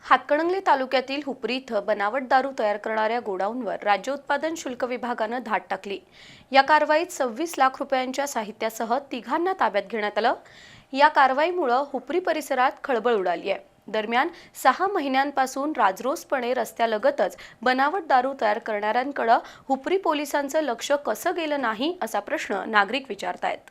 हातकणंगले तालुक्यातील हुपरी इथं बनावट दारू तयार करणाऱ्या गोडाऊनवर राज्य उत्पादन शुल्क विभागानं धाड टाकली। या कारवाईत 26 लाख रुपयांच्या साहित्यासह तिघांना ताब्यात घेण्यात आलं। या कारवाईमुळे हुपरी परिसरात खळबळ उडाली आहे। दरम्यान 6 महिन्यांपासून राजरोसपणे रस्त्यालगतच बनावट दारू तयार करणाऱ्यांकडे हुपरी पोलिसांचं लक्ष कसं गेलं नाही असा प्रश्न नागरिक विचारतायत।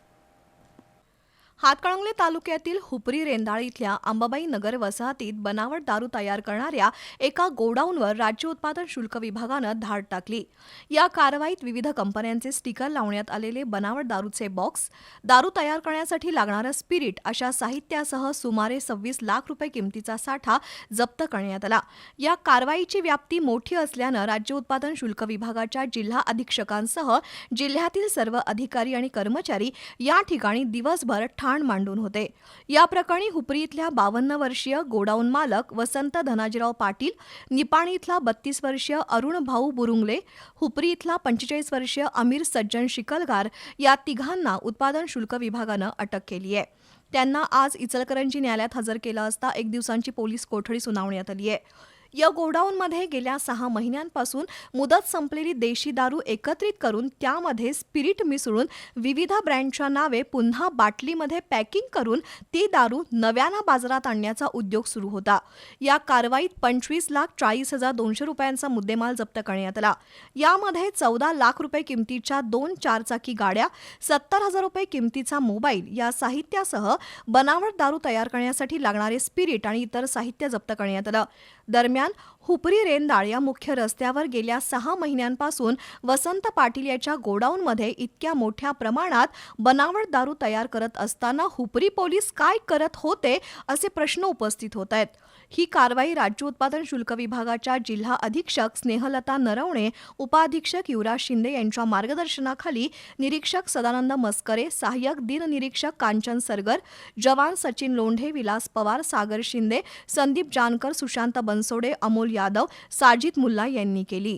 हातकणंगले तालुक्यातील हुपरी रेंदाळ इथल्या अंबाबाई नगर वसाहतीत बनावट दारू तयार करणाऱ्या एका गोडाऊनवर राज्य उत्पादन शुल्क विभागानं धाड टाकली। या कारवाईत विविध कंपन्यांचे स्टिकर लावण्यात आलेले बनावट दारूचे बॉक्स, दारू तयार करण्यासाठी लागणारं स्पिरिट अशा साहित्यासह सुमारे 26 लाख रुपये किमतीचा साठा जप्त करण्यात आला। या कारवाईची व्याप्ती मोठी असल्यानं राज्य उत्पादन शुल्क विभागाच्या जिल्हा अधीक्षकांसह जिल्ह्यातील सर्व अधिकारी आणि कर्मचारी या ठिकाणी दिवसभर ठाण मांडून होते। या प्रकरणी हुपरी इथल्या 52 वर्षीय गोडाऊन मालक वसंत धनाजीराव पाटील, निपाणी इथला 32 वर्षीय अरुण भाऊ बुरुंगले, हुपरी इथला 45 वर्षीय अमीर सज्जन शिकलगार या तिघांना उत्पादन शुल्क विभागानं अटक केली आहे। त्यांना आज इचलकरंजी न्यायालयात हजर केलं असता 1 दिवसांची पोलीस कोठडी सुनावण्यात आली आहे। या गोडाऊनमध्ये गेल्या 6 महिन्यांपासून मुदत संपलेली देशी दारू एकत्रित करून त्यामध्ये स्पिरिट मिसळून विविध ब्रँडच्या नावे पुन्हा बाटलीमध्ये पॅकिंग करून ती दारू नव्यानं बाजारात आणण्याचा उद्योग सुरू होता। या कारवाईत 25,40,200 रुपयांचा मुद्देमाल जप्त करण्यात आला। यामध्ये 14 लाख रुपये किमतीच्या 2 चारचाकी गाड्या, 70,000 रुपये किमतीचा मोबाईल या साहित्यासह बनावट दारू तयार करण्यासाठी लागणारे स्पिरिट आणि इतर साहित्य जप्त करण्यात आलं। दरम्यान हुपरी रेंदाळ या मुख्य रस्त्यावर गेल्या 6 महिन्यांपासून वसंत पाटील याच्या गोडाऊनमध्ये इतक्या मोठ्या प्रमाणात बनावट दारू तयार करत असताना हुपरी पोलीस काय करत होते असे प्रश्न उपस्थित होत आहेत। ही कारवाई राज्य उत्पादन शुल्क विभागाच्या जिल्हा अधीक्षक स्नेहलता नरवणे, उपाधीक्षक युवराज शिंदे यांच्या मार्गदर्शनाखाली निरीक्षक सदानंद मस्करे, सहाय्यक दिननिरीक्षक कांचन सरगर, जवान सचिन लोंढे, विलास पवार, सागर शिंदे, संदीप जानकर, सुशांत बनसोडे, अमोल यादव, साजिद मुल्ला यांनी केली।